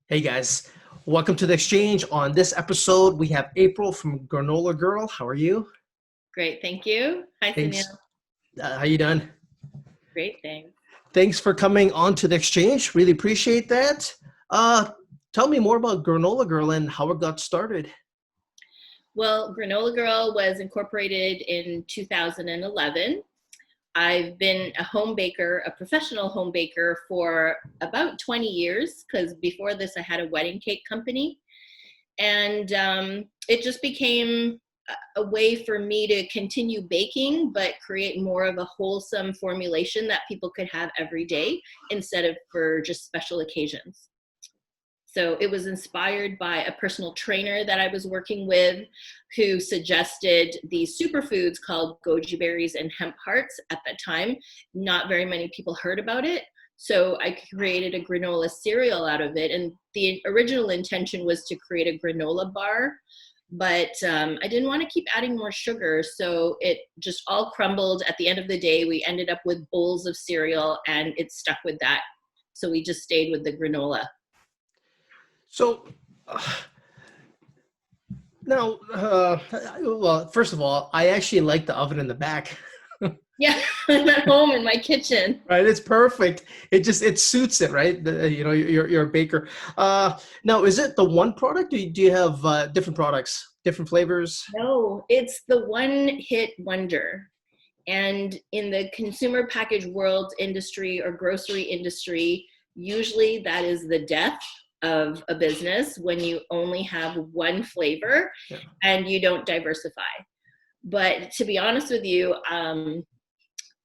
Hey guys, welcome to the exchange. On this episode, we have April from Granola Girl. How are you? Great, thank you. Hi, Sunil. Thanks. How you doing? Great, thanks. Thanks for coming on to the exchange. Really appreciate that. Uh, Tell me more about Granola Girl and how it got started. Well, Granola Girl was incorporated in 2011. I've been a home baker, a professional home baker for about 20 years because before this I had a wedding cake company. And it just became a way for me to continue baking, but create more of a wholesome formulation that people could have every day instead of for just special occasions. So it was inspired by a personal trainer that I was working with who suggested these superfoods called goji berries and hemp hearts at that time. Not very many people heard about it. So I created a granola cereal out of it. And the original intention was to create a granola bar, but I didn't want to keep adding more sugar. So it just all crumbled. At the end of the day, we ended up with bowls of cereal and it stuck with that. So we just stayed with the granola. So, uh, now, well, first of all, I actually like the oven in the back. Yeah, I'm at home in my kitchen. Right, it's perfect. It suits it, right? You're a baker. Now, is it the one product? Do you have different products, different flavors? No, it's the one hit wonder. And in the consumer packaged world industry or grocery industry, usually that is the death of a business when you only have one flavor Yeah. and you don't diversify. But to be honest with you,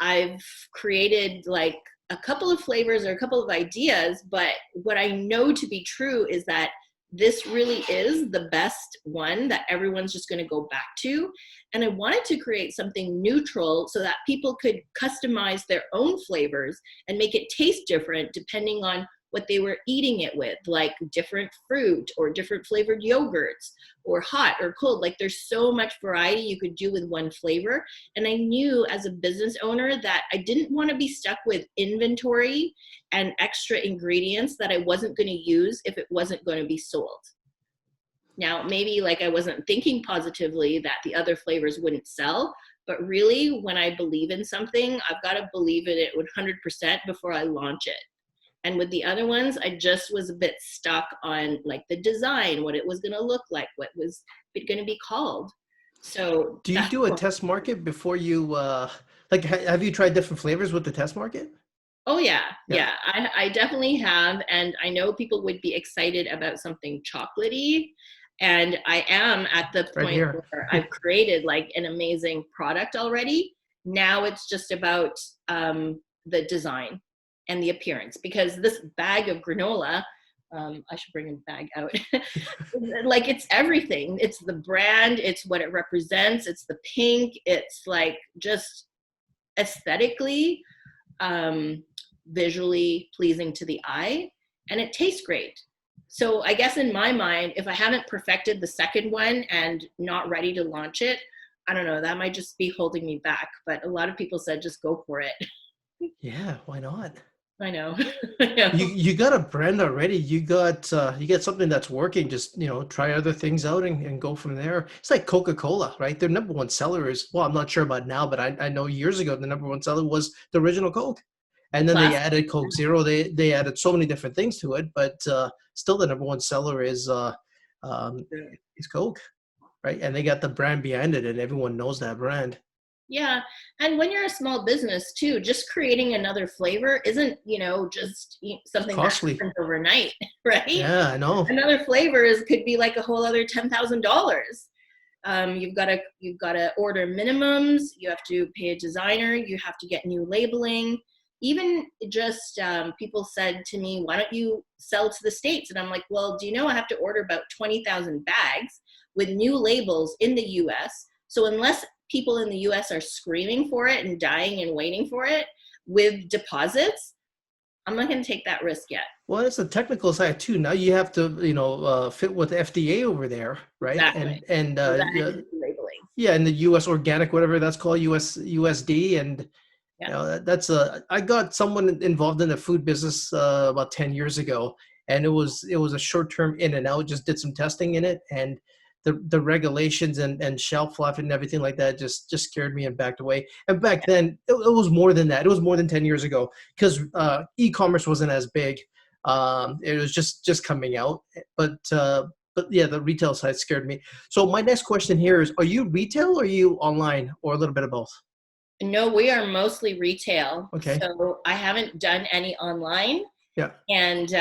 I've created like a couple of flavors or a couple of ideas, but what I know to be true is that this really is the best one that everyone's just going to go back to. And I wanted to create something neutral so that people could customize their own flavors and make it taste different depending on what they were eating it with, like different fruit or different flavored yogurts or hot or cold. Like there's so much variety you could do with one flavor. And I knew as a business owner that I didn't want to be stuck with inventory and extra ingredients that I wasn't going to use if it wasn't going to be sold. Now, maybe like I wasn't thinking positively that the other flavors wouldn't sell, but really when I believe in something, I've got to believe in it 100% before I launch it. And with the other ones, I just was a bit stuck on like the design, what it was going to look like, what was it going to be called. So Do you that's do a test market before you like? Have you tried different flavors with the test market? oh yeah, Yeah, yeah, I definitely have, and I know people would be excited about something chocolatey, and I am at the right point here. where I've created like an amazing product already. Now it's just about the design and the appearance because this bag of granola. I should bring a bag out. Like it's everything. It's the brand. It's what it represents. It's the pink. It's like just aesthetically um, visually pleasing to the eye, and it tastes great. So I guess in my mind, if I haven't perfected the second one and not ready to launch it, I don't know, that might just be holding me back. But a lot of people said just go for it. Yeah, why not? I know. I You know. you got a brand already. You got something that's working. Just try other things out and go from there. It's like Coca-Cola, right? Their number one seller is, well, I'm not sure about now, but I know years ago the number one seller was the original Coke. And then they Class. added Coke Zero. They added so many different things to it, but still the number one seller um, is Coke, right? And they got the brand behind it, and everyone knows that brand. Yeah. And when you're a small business too, just creating another flavor isn't, just It's something that costly. happens overnight, right? Yeah, I know. Another flavor is could be like a whole other $10,000. You've got to order minimums. You have to pay a designer. You have to get new labeling. Even just people said to me, "Why don't you sell to the States?" And I'm like, "Well, do you know I have to order about 20,000 bags with new labels in the U.S. So unless people in the U.S. are screaming for it and dying and waiting for it with deposits, I'm not going to take that risk yet." Well, it's the technical side too. Now you have to, fit with FDA over there, right? Exactly. And Organic yeah, labeling. yeah, and the U.S. organic, whatever that's called, USD, and Yeah. that's a. I got someone involved in the food business about 10 years ago, and it was a short term in and out. Just did some testing in it, and the regulations and shelf life and everything like that just scared me and backed away. And back then, it was more than that. It was more than 10 years ago because e-commerce wasn't as big. It was just coming out, but yeah, the retail side scared me. So my next question here is: are you retail or are you online, or a little bit of both? No, we are mostly retail. Okay. So I haven't done any online. Yeah. And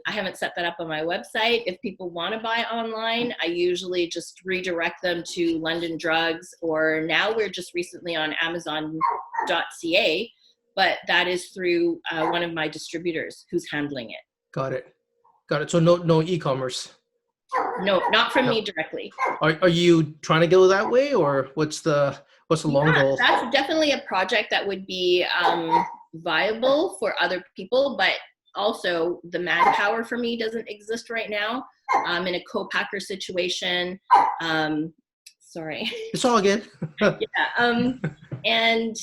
I haven't set that up on my website. If people want to buy online, I usually just redirect them to London Drugs, or now we're just recently on Amazon.ca, but that is through one of my distributors who's handling it. Got it. Got it. So no e-commerce. No, not from No. me directly. Are you trying to go that way, or what's the long Yeah, goal? that's definitely a project that would be viable for other people, but also the manpower for me doesn't exist right now. I'm in a co-packer situation. Sorry. It's all good. Yeah. And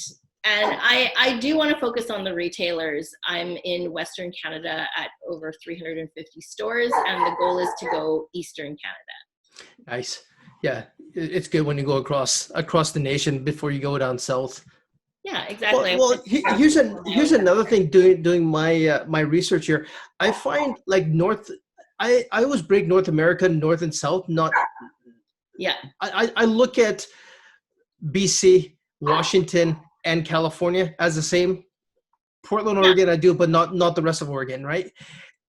I do want to focus on the retailers. I'm in Western Canada at over 350 stores, and the goal is to go Eastern Canada. Nice. Yeah, it's good when you go across the nation before you go down south. Yeah, Well, exactly. well, here's another thing. Doing my research here, I find like North. I always break North America North and South. Not. Yeah. I look at BC, Washington, and California as the same. Portland, Yeah. Oregon, I do, but not the rest of Oregon, right?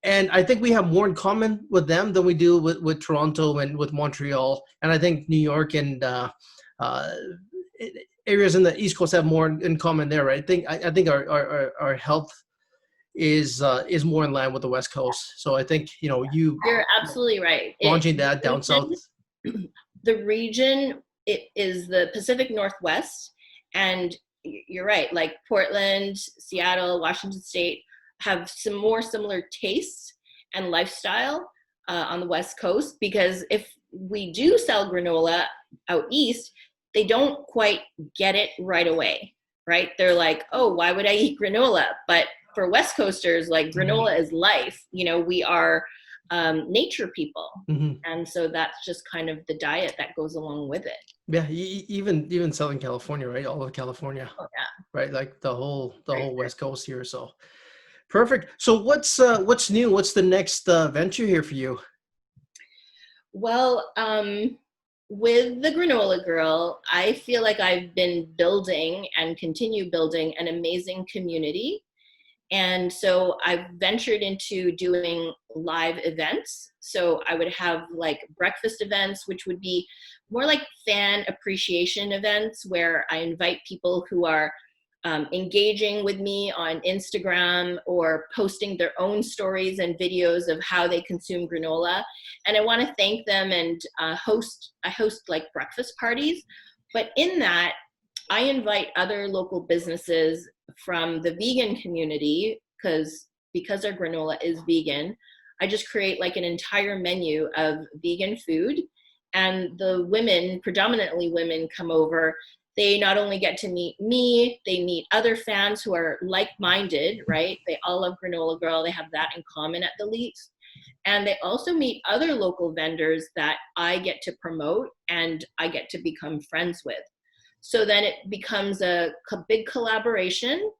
And I think we have more in common with them than we do with Toronto and with Montreal. And I think New York and uh, areas in the East Coast have more in common there, right? I think our health is more in line with the West Coast. So I think You're absolutely right. launching that down south. The region, it is the Pacific Northwest, and you're right. Like Portland, Seattle, Washington State have some more similar tastes and lifestyle on the West Coast. Because if we do sell granola out east, they don't quite get it right away, right? They're like, oh, why would I eat granola? But for West Coasters, like granola is life. We are nature people. Mm-hmm. And so that's just kind of the diet that goes along with it. Yeah, even Southern California, right? All of California, Oh, yeah. right? Like the whole Right. West Coast here. So perfect. So what's new? What's the next venture here for you? Well, with the Granola Girl, I feel like I've been building and continue building an amazing community. And so I've ventured into doing live events. So I would have like breakfast events, which would be more like fan appreciation events where I invite people who are engaging with me on Instagram or posting their own stories and videos of how they consume granola. And I want to thank them and I host like breakfast parties. But in that, I invite other local businesses from the vegan community because our granola is vegan. I just create like an entire menu of vegan food, and the women, predominantly women, come over. They not only get to meet me, they meet other fans who are like-minded, right? They all love Granola Girl. They have that in common at the least. And they also meet other local vendors that I get to promote and I get to become friends with. So then it becomes a big collaboration.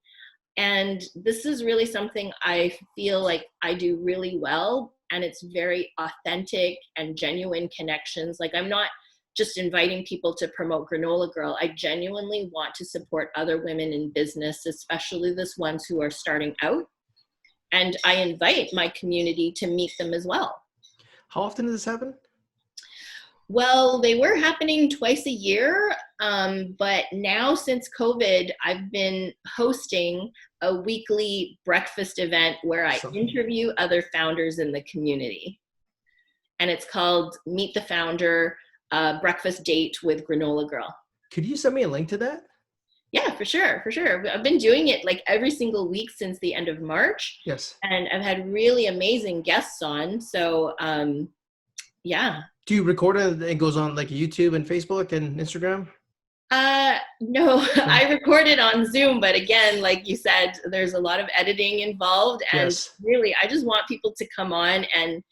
And this is really something I feel like I do really well. And it's very authentic and genuine connections. Like I'm not just inviting people to promote Granola Girl. I genuinely want to support other women in business, especially the ones who are starting out. And I invite my community to meet them as well. How often does this happen? Well, they were happening twice a year, but now since COVID, I've been hosting a weekly breakfast event where I interview other founders in the community. And it's called Meet the Founder Breakfast Date with Granola Girl. Could you send me a link to that? Yeah, for sure. I've been doing it like every single week since the end of March. Yes. And I've had really amazing guests on. So, yeah. Do you record it and it goes on like YouTube and Facebook and Instagram? No, No. I recorded on Zoom, but again, like you said, there's a lot of editing involved, and Yes. really, I just want people to come on and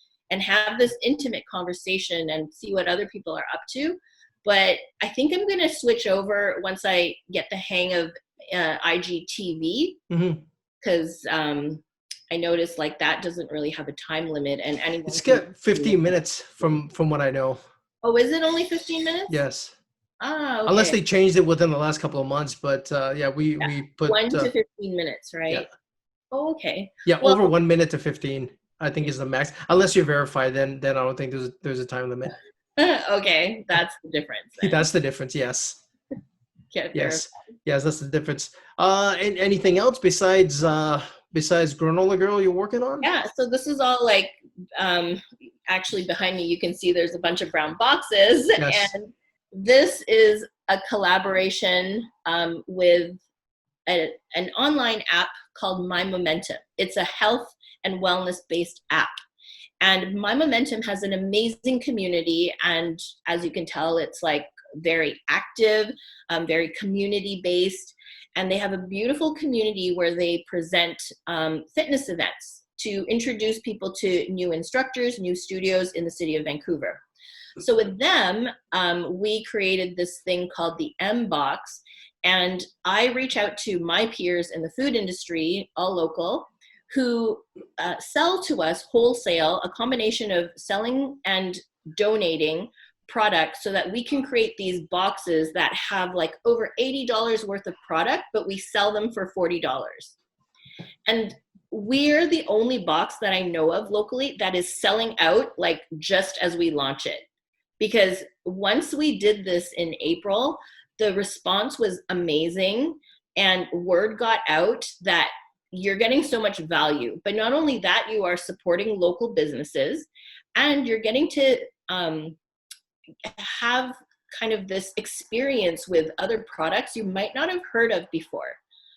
have this intimate conversation and see what other people are up to. But I think I'm going to switch over once I get the hang of IGTV, Hmm. because I noticed like that doesn't really have a time limit, and anyone It's can. got 15 minutes from what I know. Oh, is it only 15 minutes? Yes. Ah, Unless okay. they changed it within the last couple of months, but yeah, Yeah, we put 1 to 15 minutes, yeah. right? Oh, okay. Yeah, Well, over 1 minute to 15, I think is the max. Unless you're verified, then I don't think there's a time limit. okay, that's the difference then. That's the difference. Yes, Get there. yes, yes. That's the difference. And anything else besides Granola Girl you're working on? Yeah, so this is all like um, actually behind me. You can see there's a bunch of brown boxes, Yes. and this is a collaboration with an online app called My Momentum. It's a health and wellness based app. And My Momentum has an amazing community. And as you can tell, it's like very active, very community based. And they have a beautiful community where they present fitness events to introduce people to new instructors, new studios in the city of Vancouver. So with them, we created this thing called the M Box. And I reach out to my peers in the food industry, all local, who sell to us wholesale, a combination of selling and donating products so that we can create these boxes that have like over $80 worth of product, but we sell them for $40. And we're the only box that I know of locally that is selling out like just as we launch it. Because once we did this in April, the response was amazing and word got out that you're getting so much value. But not only that, you are supporting local businesses and you're getting to have kind of this experience with other products you might not have heard of before.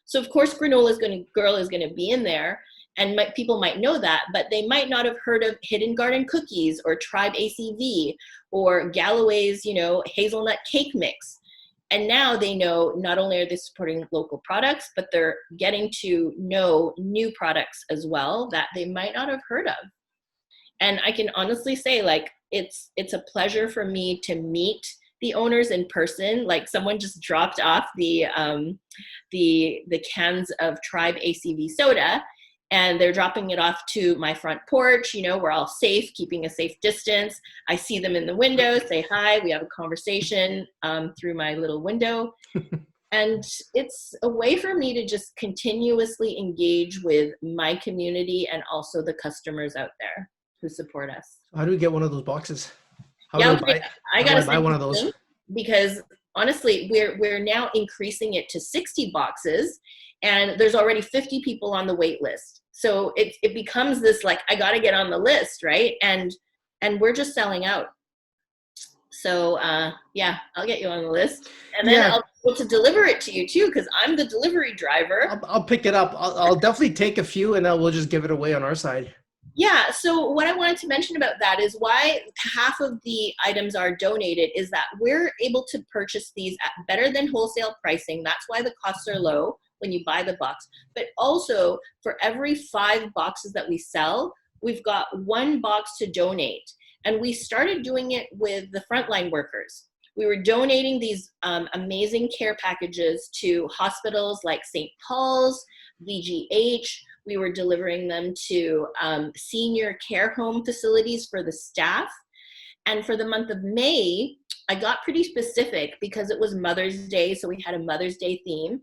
So of course, Girl is going to be in there, and people might know that, but they might not have heard of Hidden Garden Cookies or Tribe ACV or Galloway's, hazelnut cake mix. And now they know not only are they supporting local products, but they're getting to know new products as well that they might not have heard of. And I can honestly say, like, it's a pleasure for me to meet the owners in person. Like, someone just dropped off the cans of Tribe ACV soda, and they're dropping it off to my front porch. We're all safe, keeping a safe distance. I see them in the window, say hi. We have a conversation through my little window. And it's a way for me to just continuously engage with my community and also the customers out there who support us. How do we get one of those boxes? How Yeah, do I okay. buy? I How do gotta I buy send one you of those? soon, because honestly, we're now increasing it to 60 boxes, and there's already 50 people on the wait list. So it becomes this like, I gotta get on the list, right? And we're just selling out. So yeah, I'll get you on the list, and then Yeah, I'll be able to deliver it to you too, because I'm the delivery driver. I'll pick it up. I'll definitely take a few, and then we'll just give it away on our side. Yeah, so what I wanted to mention about that is why half of the items are donated is that we're able to purchase these at better than wholesale pricing. That's why the costs are low when you buy the box. But also, for every 5 boxes that we sell, we've got 1 box to donate. And we started doing it with the frontline workers. We were donating these amazing care packages to hospitals like St. Paul's, VGH. We were delivering them to senior care home facilities for the staff. And for the month of May, I got pretty specific because it was Mother's Day, so we had a Mother's Day theme.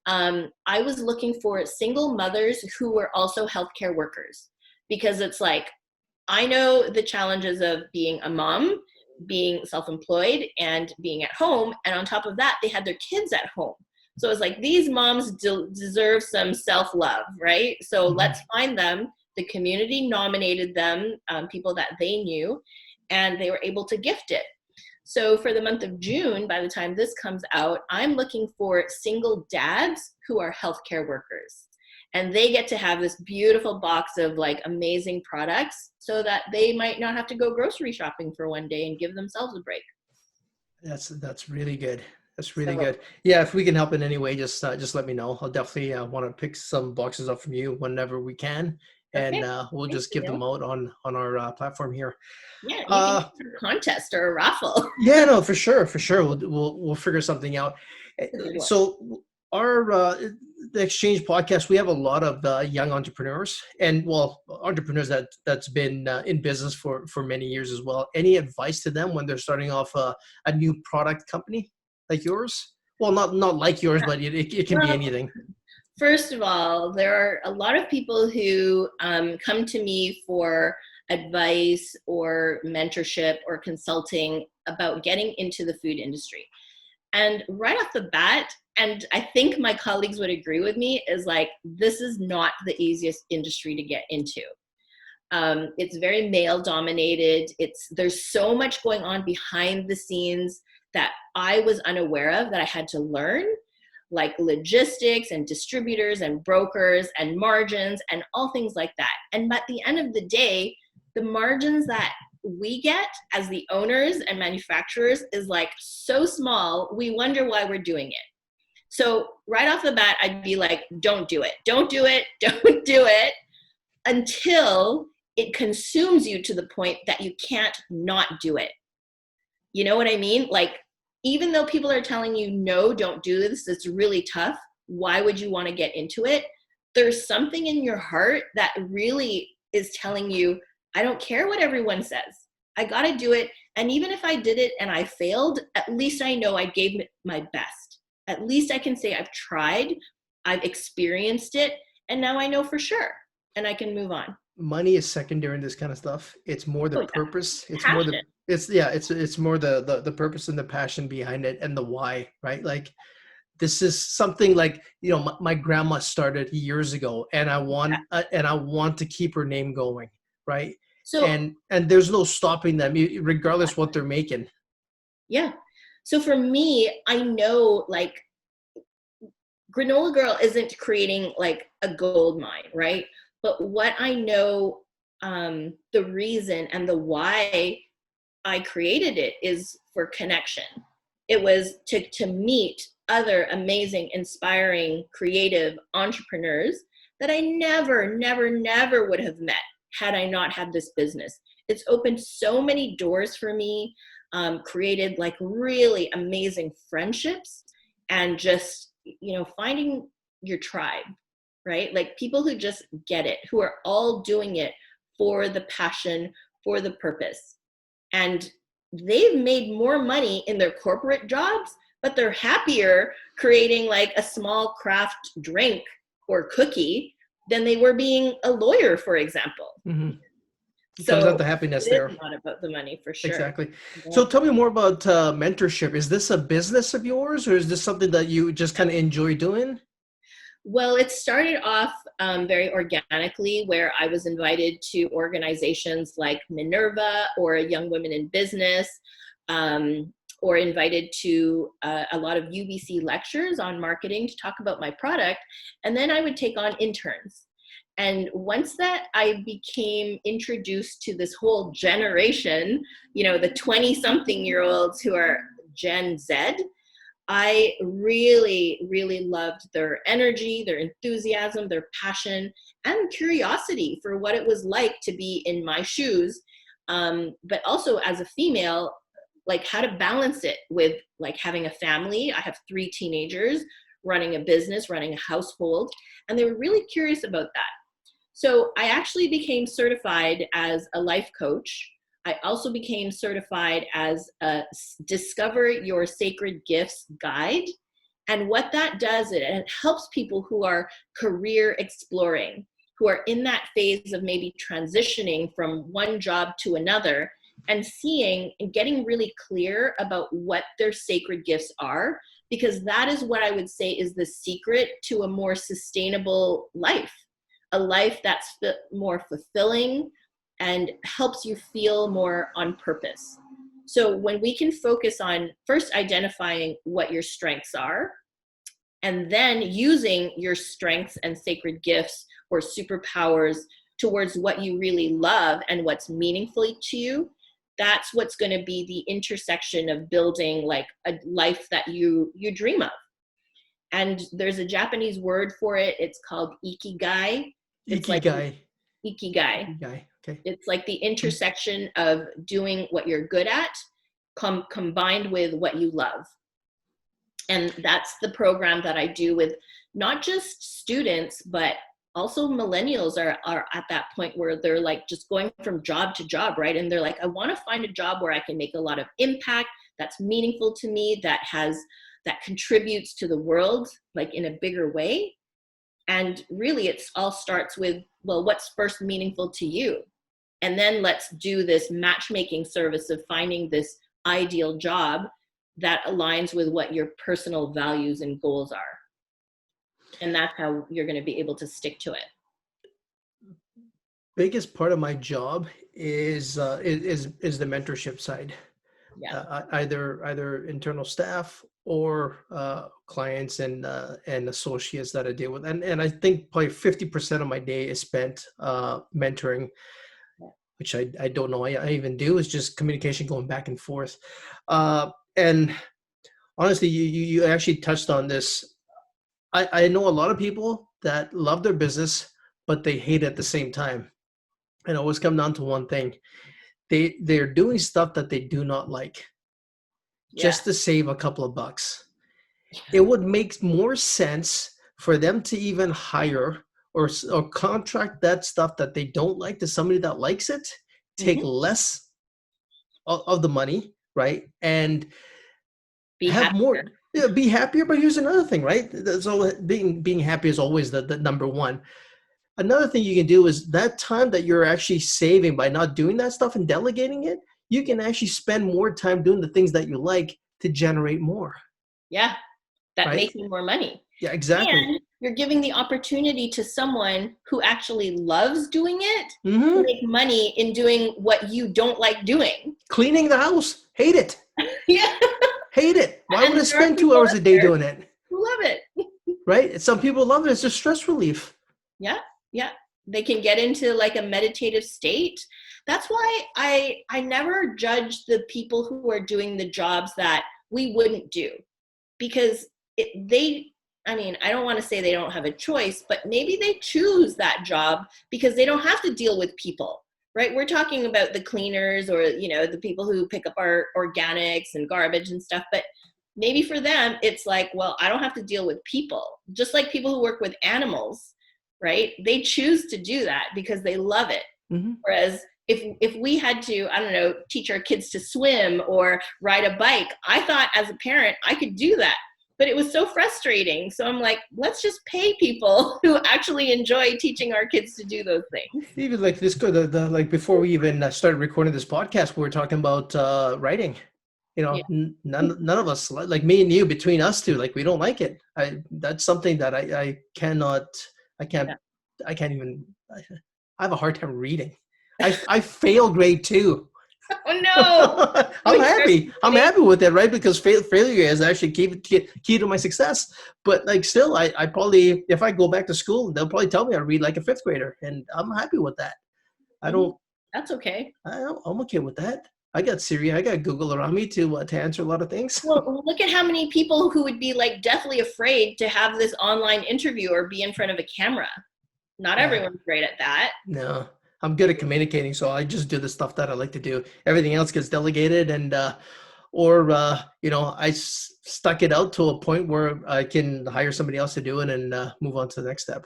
I was looking for single mothers who were also healthcare workers, because it's like, I know the challenges of being a mom, being self-employed, and being at home. And on top of that, they had their kids at home. So it's like, these moms deserve some self-love, right? So let's find them. The community nominated them, people that they knew, and they were able to gift it. So for the month of June, by the time this comes out, I'm looking for single dads who are healthcare workers. And they get to have this beautiful box of like amazing products so that they might not have to go grocery shopping for one day and give themselves a break. That's really good. That's really So good. Yeah, if we can help in any way, just let me know. I'll definitely want to pick some boxes up from you whenever we can, and okay, we'll thanks, just give them Sunil. out on our platform here. Yeah, you can Uh, do a contest or a raffle. yeah, no, for sure, for sure. We'll figure something out. That's a good one. So our the Exchange podcast, we have a lot of young entrepreneurs, and well, entrepreneurs that's been in business for many years as well. Any advice to them when they're starting off a new product company like yours? Well, not like yours, but it can be Well, anything. first of all, there are a lot of people who come to me for advice or mentorship or consulting about getting into the food industry. And right off the bat, and I think my colleagues would agree with me, is like, this is not the easiest industry to get into. It's very male dominated. There's so much going on behind the scenes that I was unaware of that I had to learn, like logistics and distributors and brokers and margins and all things like that. And at the end of the day, the margins that we get as the owners and manufacturers is like so small, we wonder why we're doing it. So right off the bat, I'd be like, don't do it. Don't do it. Don't do it until it consumes you to the point that you can't not do it. You know what I mean? Like, even though people are telling you, no, don't do this, it's really tough. Why would you want to get into it? There's something in your heart that really is telling you, I don't care what everyone says. I got to do it. And even if I did it and I failed, at least I know I gave my best. At least I can say I've tried, I've experienced it, and now I know for sure, and I can move on. Money is secondary in this kind of stuff. It's more the Oh, yeah. purpose. It's more Passion. it's more the purpose and the passion behind it and the why, right? Like this is something like my grandma started years ago, and I want to keep her name going, right? So, And there's no stopping them, regardless what they're making. yeah. So for me, I know like Granola Girl isn't creating like a gold mine, right? But what I know, the reason and the why I created it is for connection. It was to meet other amazing, inspiring, creative entrepreneurs that I never, never, never would have met had I not had this business. It's opened so many doors for me, created like really amazing friendships, and just, finding your tribe, right? Like people who just get it, who are all doing it for the passion, for the purpose. And they've made more money in their corporate jobs, but they're happier creating like a small craft drink or cookie than they were being a lawyer, for example. Hmm. It comes down So to happiness it there. is not about the money for sure. Exactly. Yeah. So tell me more about mentorship. Is this a business of yours, or is this something that you just kind of enjoy doing? Well, it started off very organically, where I was invited to organizations like Minerva or Young Women in Business, or invited to a lot of UBC lectures on marketing to talk about my product. And then I would take on interns. And once that I became introduced to this whole generation, the 20 something year olds who are Gen Z, I really, really loved their energy, their enthusiasm, their passion, and curiosity for what it was like to be in my shoes. But also as a female, like how to balance it with like having a family. I have 3 teenagers, running a business, running a household, and they were really curious about that. So I actually became certified as a life coach. I also became certified as a Discover Your Sacred Gifts guide. And what that does, it helps people who are career exploring, who are in that phase of maybe transitioning from one job to another, and seeing and getting really clear about what their sacred gifts are, because that is what I would say is the secret to a more sustainable life, a life that's more fulfilling and helps you feel more on purpose. So when we can focus on first identifying what your strengths are, and then using your strengths and sacred gifts or superpowers towards what you really love and what's meaningful to you, that's what's going to be the intersection of building like a life that you dream of. And there's a Japanese word for it. It's called ikigai. It's like Ikigai. ikigai. Ikigai. Okay. It's like the intersection of doing what you're good at combined with what you love. And that's the program that I do with not just students, but also millennials are at that point where they're like just going from job to job, right? And they're like, I want to find a job where I can make a lot of impact, that's meaningful to me, that contributes to the world, like in a bigger way. And really, it's all starts with, well, what's first meaningful to you? And then let's do this matchmaking service of finding this ideal job that aligns with what your personal values and goals are. And that's how you're going to be able to stick to it. Biggest part of my job is the mentorship side. Yeah. Either internal staff or clients and associates that I deal with, and I think probably 50% of my day is spent mentoring, which I don't know I even do. Is just communication going back and forth, and honestly, you actually touched on this. I know a lot of people that love their business, but they hate it at the same time. And it always come down to one thing: they're doing stuff that they do not like, Yeah. just to save a couple of bucks. It would make more sense for them to even hire or contract that stuff that they don't like to somebody that likes it, take Mm-hmm. less of the money, right? And Be have more, happier. yeah, be happier. But here's another thing, right? So being happy is always the number one. Another thing you can do is that time that you're actually saving by not doing that stuff and delegating it, you can actually spend more time doing the things that you like to generate more, Yeah. That right? make you more money. Yeah, exactly. And you're giving the opportunity to someone who actually loves doing it to Hmm. make money in doing what you don't like doing. Cleaning the house, hate it, Yeah. hate it. Why would And I there are spend two people hours out a day there doing it, who love it. right? And some people love it. It's just stress relief. Yeah. Yeah. They can get into like a meditative state. That's why I never judge the people who are doing the jobs that we wouldn't do, because they, I mean, I don't want to say they don't have a choice, but maybe they choose that job because they don't have to deal with people, right? We're talking about the cleaners or, the people who pick up our organics and garbage and stuff, but maybe for them, it's like, well, I don't have to deal with people, just like people who work with animals, right? They choose to do that because they love it. Mm-hmm. Whereas if we had to, I don't know, teach our kids to swim or ride a bike, I thought as a parent I could do that, but it was so frustrating. So I'm like, let's just pay people who actually enjoy teaching our kids to do those things. Even like this, the like before we even started recording this podcast, we were talking about writing. Yeah. None of us, like me and you, between us two, like we don't like it. That's something that I cannot, I can't, Yeah. I can't even. I have a hard time reading. I fail grade 2. Oh no. I'm happy. I'm happy with it, right? Because failure is actually key to my success. But like, still, I probably, if I go back to school, they'll probably tell me I read like a fifth grader, and I'm happy with that. I Mhm. don't. That's okay. I'm okay with that. I got Siri, I got Google around me to answer a lot of things. Well, look at how many people who would be like deathly afraid to have this online interview or be in front of a camera. Not Yeah, everyone's great at that. no, I'm good at communicating, so I just do the stuff that I like to do. Everything else gets delegated, and or stuck it out to a point where I can hire somebody else to do it and move on to the next step.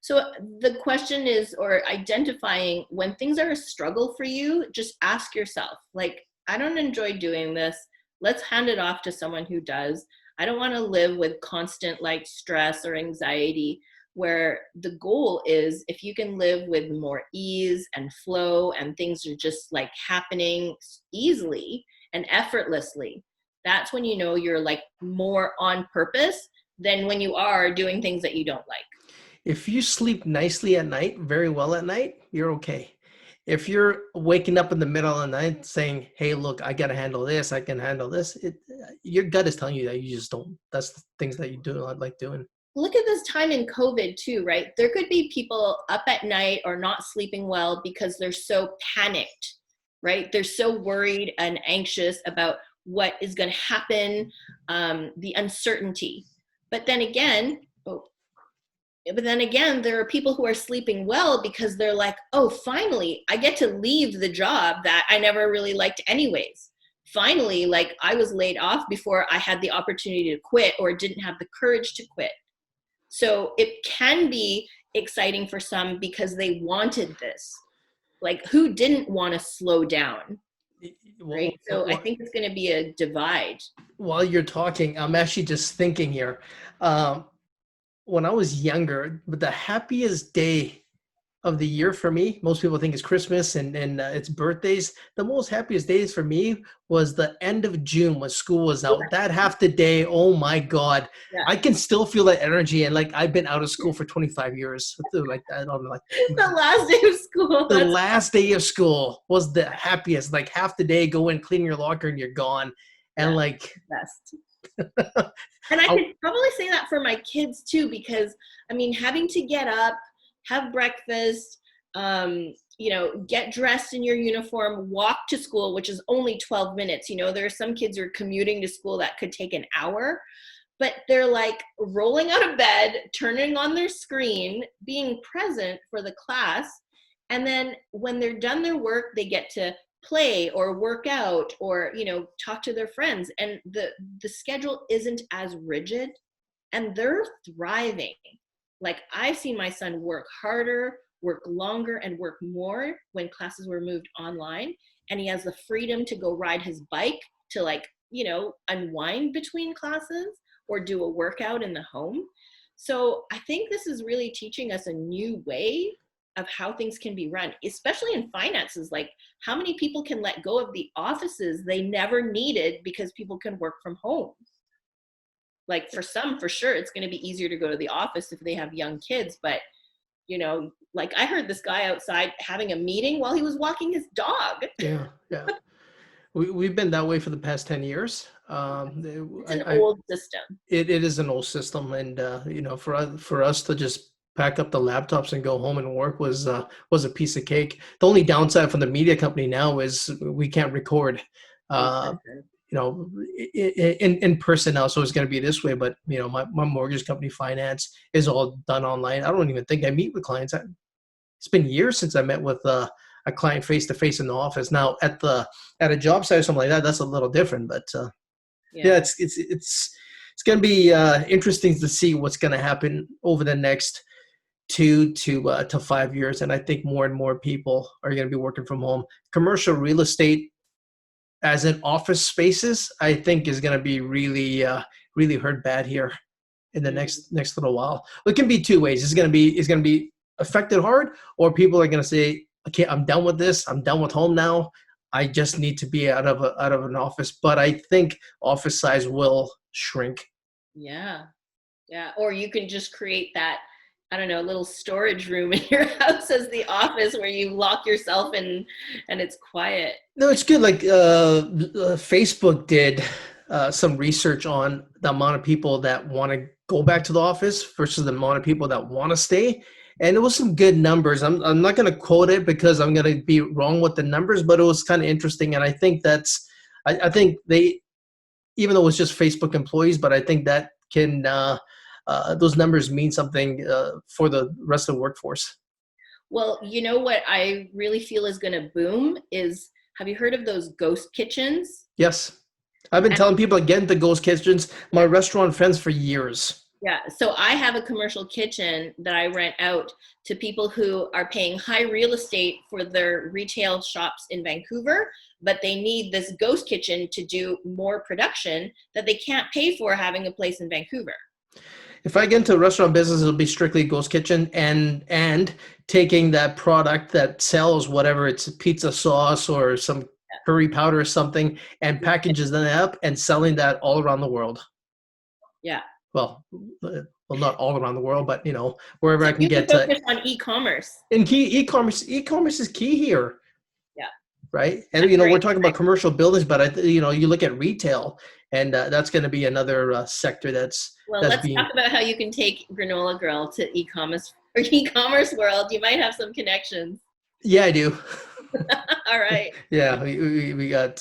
So the question is, or identifying when things are a struggle for you, just ask yourself, like, I don't enjoy doing this. Let's hand it off to someone who does. I don't want to live with constant like stress or anxiety, where the goal is if you can live with more ease and flow and things are just like happening easily and effortlessly, that's when you know you're like more on purpose than when you are doing things that you don't like. If you sleep nicely at night, very well at night, you're okay. If you're waking up in the middle of the night saying, "Hey, look, I got to handle this. I can handle this," your gut is telling you that you just don't. That's the things that you do not like doing. Look at this time in COVID too, right? There could be people up at night or not sleeping well because they're so panicked, right? They're so worried and anxious about what is going to happen, the uncertainty. But then again, oh, but then again, there are people who are sleeping well because they're like, oh, finally, I get to leave the job that I never really liked anyways. Finally, like I was laid off before I had the opportunity to quit or didn't have the courage to quit. So it can be exciting for some because they wanted this. Like, who didn't want to slow down, right? So I think it's going to be a divide. While you're talking, I'm actually just thinking here. Um, when I was younger, but the happiest day of the year for me, most people think it's Christmas and it's birthdays. The most happiest days for me was the end of June when school was out. That half the day, oh my God, Yeah. I can still feel that energy. And like I've been out of school for 25 years. Like I don't know, like The last day of school. the last day of school was the happiest. Like half the day, go in, clean your locker, and you're gone. And like best. And I could probably say that for my kids too, because I mean, having to get up, have breakfast, get dressed in your uniform, walk to school, which is only 12 minutes. There are some kids who are commuting to school that could take an hour, but they're like rolling out of bed, turning on their screen, being present for the class. And then when they're done their work, they get to play or work out or talk to their friends, and the schedule isn't as rigid, and they're thriving. Like I've seen my son work harder, work longer, and work more when classes were moved online, and he has the freedom to go ride his bike to unwind between classes or do a workout in the home. So I think this is really teaching us a new way of how things can be run, especially in finances. Like how many people can let go of the offices they never needed because people can work from home? Like for some, for sure, it's going to be easier to go to the office if they have young kids. But, like I heard this guy outside having a meeting while he was walking his dog. Yeah. We've been that way for the past 10 years. It's an old system. It is an old system. And, for us to just pack up the laptops and go home and work was a piece of cake. The only downside from the media company now is we can't record, in person now. So it's going to be this way. But, my mortgage company finance is all done online. I don't even think I meet with clients. It's been years since I met with a client face to face in the office. Now at a job site or something like that, that's a little different. But it's going to be interesting to see what's going to happen over the next 2 to 5 years. And I think more and more people are going to be working from home. Commercial real estate, as in office spaces, I think is going to be really hurt bad here in the next little while. It can be two ways. It's going to be affected hard, or people are going to say, okay, I'm done with this. I'm done with home now. I just need to be out of an office. But I think office size will shrink. Yeah. Or you can just create that, I don't know, little storage room in your house as the office where you lock yourself in and it's quiet. No, it's good. Like Facebook did some research on the amount of people that want to go back to the office versus the amount of people that want to stay. And it was some good numbers. I'm not going to quote it because I'm going to be wrong with the numbers, but it was kind of interesting. And I think I think they, even though it's just Facebook employees, but I think that can, those numbers mean something for the rest of the workforce. Well, you know what I really feel is going to boom is, have you heard of those ghost kitchens? Yes. I've been telling people again the ghost kitchens, my restaurant friends for years. Yeah, so I have a commercial kitchen that I rent out to people who are paying high real estate for their retail shops in Vancouver, but they need this ghost kitchen to do more production that they can't pay for having a place in Vancouver. If I get into a restaurant business, it'll be strictly ghost kitchen and taking that product that sells whatever it's pizza sauce or some curry powder or something and packages that up and selling that all around the world. Yeah. Well, not all around the world, but wherever So I can you get can focus on e-commerce. And e-commerce is key here. Yeah. Right. And we're talking about commercial buildings, but you look at retail, and that's going to be another sector that's. Well, let's talk about how you can take Granola Girl to e-commerce world. You might have some connections. Yeah, I do. All right. Yeah, we got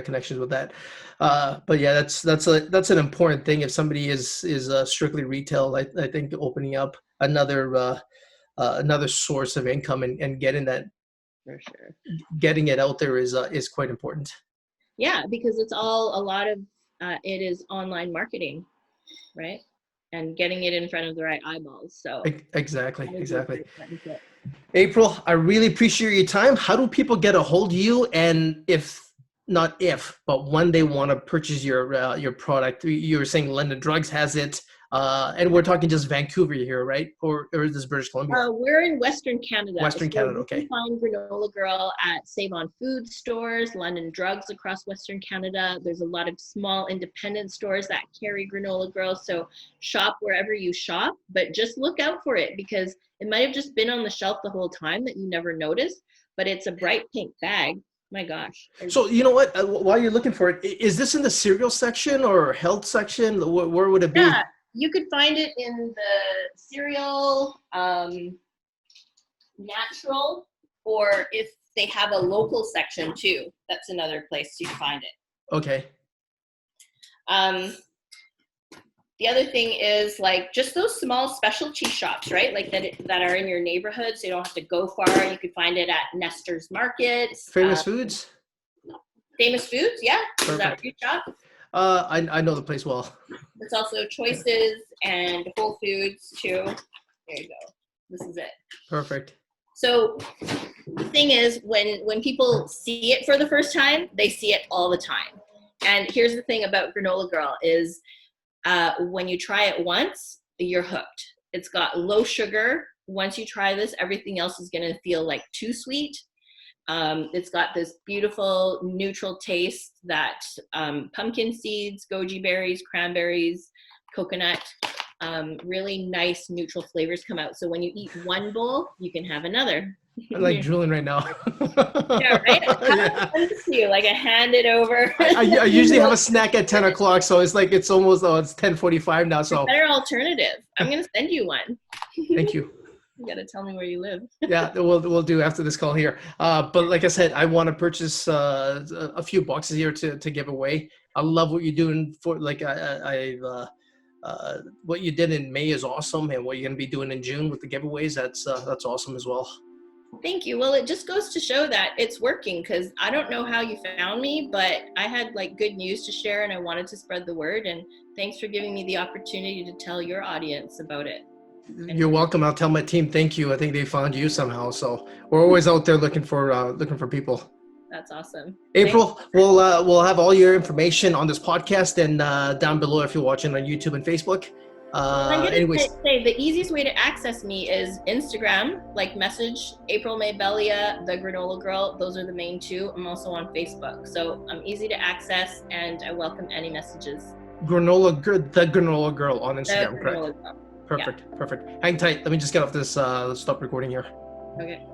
connections with that. But yeah, that's an important thing. If somebody is strictly retail, I think opening up another source of income and For sure. getting it out there is quite important. Yeah, because it's all a lot of it is online marketing, right? And getting it in front of the right eyeballs. So Exactly, that is a exactly. great partnership. April, I really appreciate your time. How do people get a hold of you? And if not if, but when they want to purchase your product, you were saying London Drugs has it, and we're talking just Vancouver here, right? Or is this British Columbia? We're in Western Canada, so Western Canada, you can okay. find Granola Girl at Save On Food stores, London Drugs across Western Canada. There's a lot of small independent stores that carry Granola Girl, so shop wherever you shop, but just look out for it because it might have just been on the shelf the whole time that you never noticed, but it's a bright pink bag. My gosh. So you know what? While you're looking for it, is this in the cereal section or health section? Where would it Yeah, be? you could find it in the cereal, natural, or if they have a local section too, that's another place you find it. Okay. Um, the other thing is like just those small specialty shops, right? Like that are in your neighborhood, so you don't have to go far. You could find it at Nestor's Markets, Famous Foods? Famous Foods. Yeah, is that where Perfect. you shop? I know the place well. It's also Choices and Whole Foods too. There you go. This is it. Perfect. So the thing is, when people see it for the first time, they see it all the time. And here's the thing about Granola Girl is when you try it once, you're hooked. It's got low sugar. Once you try this, everything else is going to feel like too sweet. It's got this beautiful neutral taste that pumpkin seeds, goji berries, cranberries, coconut, really nice neutral flavors come out. So when you eat one bowl, you can have another. I'm like drooling right now. Yeah, right? How do I Yeah. send this to you? Like I hand it over. I usually have a snack at 10 o'clock, so it's like it's almost it's 10:45 now. A So better alternative. I'm gonna send you one. thank you. You gotta tell me where you live. Yeah, we'll do after this call here. But like I said, I want to purchase a few boxes here to give away. I love what you're doing for like what you did in May is awesome, and what you're gonna be doing in June with the giveaways, that's awesome as well. Thank you. Well, it just goes to show that it's working because I don't know how you found me, but I had like good news to share and I wanted to spread the word. And thanks for giving me the opportunity to tell your audience about it. You're welcome. I'll tell my team thank you. I think they found you somehow. So we're always out there looking for people. That's awesome. Thanks. April, we'll have all your information on this podcast and down below if you're watching on YouTube and Facebook. Well, I'm gonna Anyways, say the easiest way to access me is Instagram, like message April May Belia, the Granola Girl. Those are the main two. I'm also on Facebook, so I'm easy to access, and I welcome any messages. the Granola Girl on Instagram, correct? Granola Girl. Perfect, perfect. Hang tight. Let me just get off this. Let's stop recording here. Okay.